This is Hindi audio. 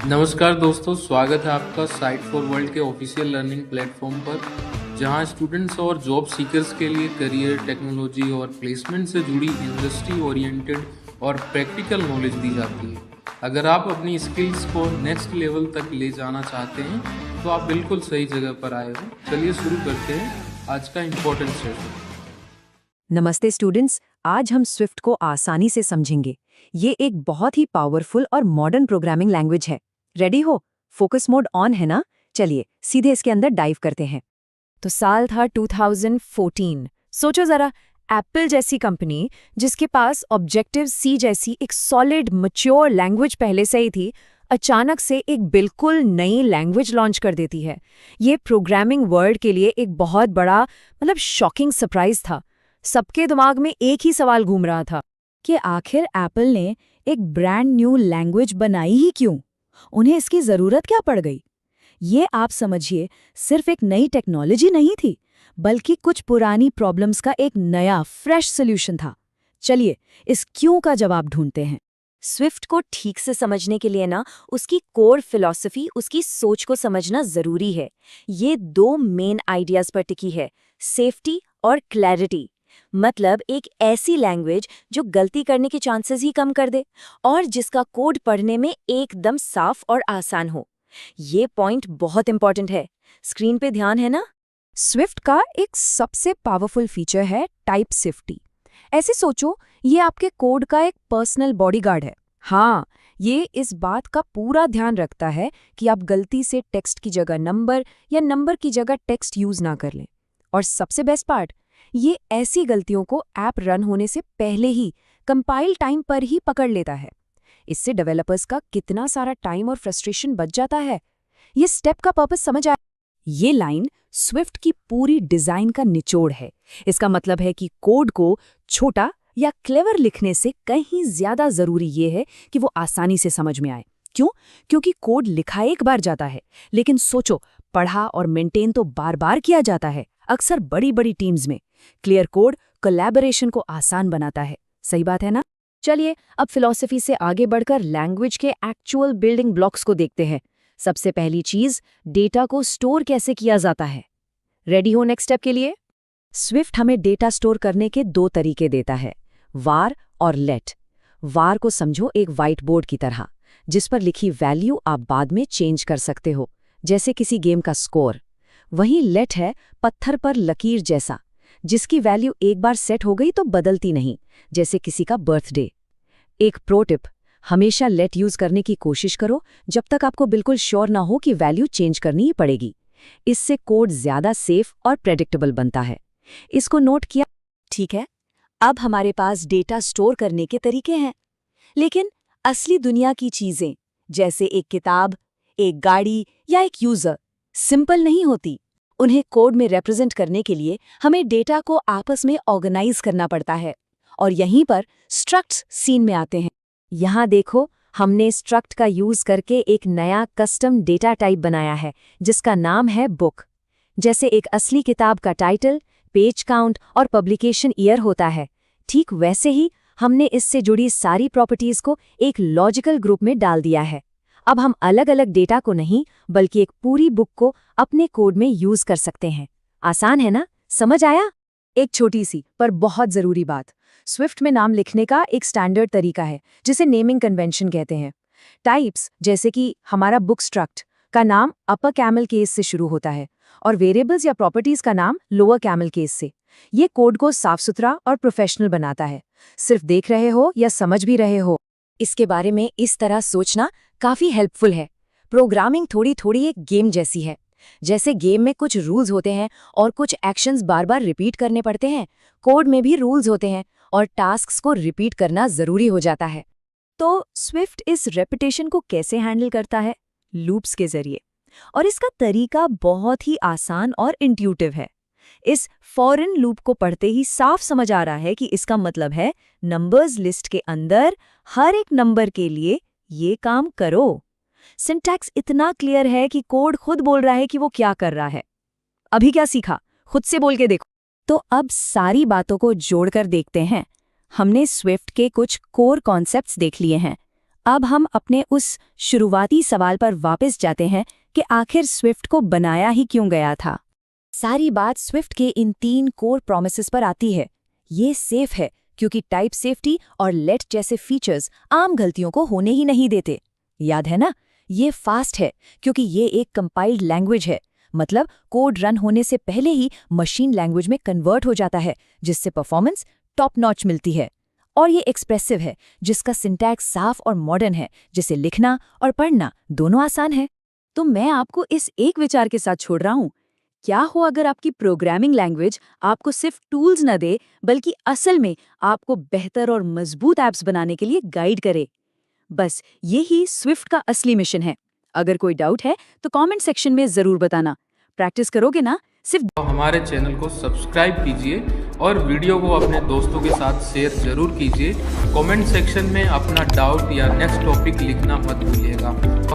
नमस्कार दोस्तों, स्वागत है आपका साइट फॉर वर्ल्ड के ऑफिशियल लर्निंग प्लेटफॉर्म पर, जहां स्टूडेंट्स और जॉब सीकर्स के लिए करियर, टेक्नोलॉजी और प्लेसमेंट से जुड़ी इंडस्ट्री ओरिएंटेड और प्रैक्टिकल नॉलेज दी जाती है। अगर आप अपनी स्किल्स को नेक्स्ट लेवल तक ले जाना चाहते हैं तो आप बिल्कुल सही जगह पर आए हो। चलिए शुरू करते हैं आज का इम्पोर्टेंट सेशन। नमस्ते स्टूडेंट्स, आज हम स्विफ्ट को आसानी से समझेंगे। ये एक बहुत ही पावरफुल और मॉडर्न प्रोग्रामिंग लैंग्वेज है। रेडी हो? फोकस मोड ऑन है ना? चलिए सीधे इसके अंदर डाइव करते हैं। तो साल था 2014। सोचो जरा, एप्पल जैसी कंपनी जिसके पास ऑब्जेक्टिव सी जैसी एक सॉलिड मैच्योर लैंग्वेज पहले से ही थी, अचानक से एक बिल्कुल नई लैंग्वेज लॉन्च कर देती है। ये प्रोग्रामिंग वर्ल्ड के लिए एक बहुत बड़ा शॉकिंग सरप्राइज था। सबके दिमाग में एक ही सवाल घूम रहा था कि आखिर एप्पल ने एक ब्रांड न्यू लैंग्वेज बनाई ही क्यों? उन्हें इसकी जरूरत क्या पड़ गई? ये आप समझिए, सिर्फ एक नई टेक्नोलॉजी नहीं थी, बल्कि कुछ पुरानी प्रॉब्लम्स का एक नया फ्रेश सॉल्यूशन था। चलिए इस क्यों का जवाब ढूंढते हैं। स्विफ्ट को ठीक से समझने के लिए ना, उसकी कोर फिलॉसफी, उसकी सोच को समझना जरूरी है। ये दो मेन आइडियाज पर टिकी है, सेफ्टी और क्लैरिटी। मतलब एक ऐसी लैंग्वेज जो गलती करने के चांसेस ही कम कर दे और जिसका कोड पढ़ने में एकदम साफ और आसान हो। ये पॉइंट बहुत इंपॉर्टेंट है। स्क्रीन पे ध्यान है ना? स्विफ्ट का एक सबसे पावरफुल फीचर है टाइप सेफ्टी। ऐसे सोचो, ये आपके कोड का एक पर्सनल बॉडीगार्ड है। हाँ, ये इस बात का पूरा ध्यान रखता है कि आप गलती से टेक्स्ट की जगह नंबर या नंबर की जगह टेक्स्ट यूज ना कर लें। और सबसे बेस्ट पार्ट, ये ऐसी गलतियों को ऐप रन होने से पहले ही कंपाइल टाइम पर ही पकड़ लेता है। इससे डेवलपर्स का कितना सारा टाइम और फ्रस्ट्रेशन बच जाता है। ये स्टेप का पर्पस समझ आया? ये लाइन स्विफ्ट की पूरी डिजाइन का निचोड़ है। इसका मतलब है कि कोड को छोटा या क्लेवर लिखने से कहीं ज्यादा जरूरी ये है कि वो आसानी से समझ में आए। क्यों? क्योंकि कोड लिखा एक बार जाता है, लेकिन सोचो, पढ़ा और मेंटेन तो बार बार किया जाता है, अक्सर बड़ी बड़ी टीम्स में। क्लियर कोड कोलैबोरेशन को आसान बनाता है। सही बात है ना? चलिए अब फिलॉसफी से आगे बढ़कर लैंग्वेज के एक्चुअल बिल्डिंग ब्लॉक्स को देखते हैं। सबसे पहली चीज, डेटा को स्टोर कैसे किया जाता है। रेडी हो नेक्स्ट स्टेप के लिए? स्विफ्ट हमें डेटा स्टोर करने के दो तरीके देता है, वार और लेट। वार को समझो एक व्हाइट बोर्ड की तरह, जिस पर लिखी वैल्यू आप बाद में चेंज कर सकते हो, जैसे किसी गेम का स्कोर। वहीं लेट है पत्थर पर लकीर जैसा, जिसकी वैल्यू एक बार सेट हो गई तो बदलती नहीं, जैसे किसी का बर्थडे। एक प्रो टिप, हमेशा लेट यूज करने की कोशिश करो जब तक आपको बिल्कुल श्योर ना हो कि वैल्यू चेंज करनी ही पड़ेगी। इससे कोड ज्यादा सेफ और प्रेडिक्टेबल बनता है। इसको नोट किया? ठीक है, अब हमारे पास डेटा स्टोर करने के तरीके हैं, लेकिन असली दुनिया की चीजें जैसे एक किताब, एक गाड़ी या एक यूजर सिंपल नहीं होती। उन्हें कोड में रिप्रेजेंट करने के लिए हमें डेटा को आपस में ऑर्गेनाइज करना पड़ता है, और यहीं पर स्ट्रक्ट्स सीन में आते हैं। यहाँ देखो, हमने स्ट्रक्ट का यूज करके एक नया कस्टम डेटा टाइप बनाया है, जिसका नाम है बुक। जैसे एक असली किताब का टाइटल, पेज काउंट और पब्लिकेशन ईयर होता है, ठीक वैसे ही हमने इससे जुड़ी सारी प्रॉपर्टीज को एक लॉजिकल ग्रुप में डाल दिया है। अब हम अलग अलग डेटा को नहीं, बल्कि एक पूरी बुक को अपने कोड में यूज कर सकते हैं। आसान है ना? समझ आया? एक छोटी सी पर बहुत जरूरी बात, स्विफ्ट में नाम लिखने का एक स्टैंडर्ड तरीका है, जिसे नेमिंग कन्वेंशन कहते हैं। टाइप्स जैसे कि हमारा बुक स्ट्रक्ट का नाम अपर कैमल केस से शुरू होता है और वेरिएबल्स या प्रॉपर्टीज का नाम लोअर कैमल केस से। ये कोड को साफ सुथरा और प्रोफेशनल बनाता है। सिर्फ देख रहे हो या समझ भी रहे हो, इसके बारे में इस तरह सोचना काफी हेल्पफुल है। प्रोग्रामिंग थोड़ी थोड़ी एक गेम जैसी है। जैसे गेम में कुछ रूल्स होते हैं और कुछ एक्शंस बार बार रिपीट करने पड़ते हैं, कोड में भी रूल्स होते हैं और टास्क्स को रिपीट करना जरूरी हो जाता है। तो स्विफ्ट इस रेपिटेशन को कैसे हैंडल करता है? लूप्स के जरिए। और इसका तरीका बहुत ही आसान और इंट्यूटिव है। इस फॉरेन लूप को पढ़ते ही साफ समझ आ रहा है कि इसका मतलब है नंबर्स लिस्ट के अंदर हर एक नंबर के लिए ये काम करो। सिंटैक्स इतना क्लियर है कि कोड खुद बोल रहा है कि वो क्या कर रहा है। अभी क्या सीखा? खुद से बोल के देखो। तो अब सारी बातों को जोड़कर देखते हैं। हमने स्विफ्ट के कुछ कोर कॉन्सेप्ट्स देख लिए हैं। अब हम अपने उस शुरुआती सवाल पर वापस जाते हैं कि आखिर स्विफ्ट को बनाया ही क्यों गया था। सारी बात स्विफ्ट के इन 3 कोर प्रॉमिसेस पर आती है। ये सेफ है क्योंकि टाइप सेफ्टी और लेट जैसे फीचर्स आम गलतियों को होने ही नहीं देते। याद है ना? ये फास्ट है क्योंकि ये एक कंपाइल्ड लैंग्वेज है, मतलब कोड रन होने से पहले ही मशीन लैंग्वेज में कन्वर्ट हो जाता है, जिससे परफॉर्मेंस टॉप नॉच मिलती है। और ये एक्सप्रेसिव है, जिसका सिंटैक्स साफ और मॉडर्न है, जिसे लिखना और पढ़ना दोनों आसान है। तो मैं आपको इस एक विचार के साथ छोड़ रहा हूँ, क्या हो अगर आपकी प्रोग्रामिंग लैंग्वेज आपको सिर्फ टूल्स न दे, बल्कि असल में आपको बेहतर और मजबूत ऐप्स बनाने के लिए गाइड करे। बस यही स्विफ्ट का असली मिशन है। अगर कोई डाउट है तो कमेंट सेक्शन में जरूर बताना। प्रैक्टिस करोगे ना? सिर्फ तो हमारे चैनल को सब्सक्राइब कीजिए और वीडियो को अपने दोस्तों के साथ शेयर जरूर कीजिए। कमेंट सेक्शन में अपना डाउट या नेक्स्ट टॉपिक लिखना मत भूलिएगा।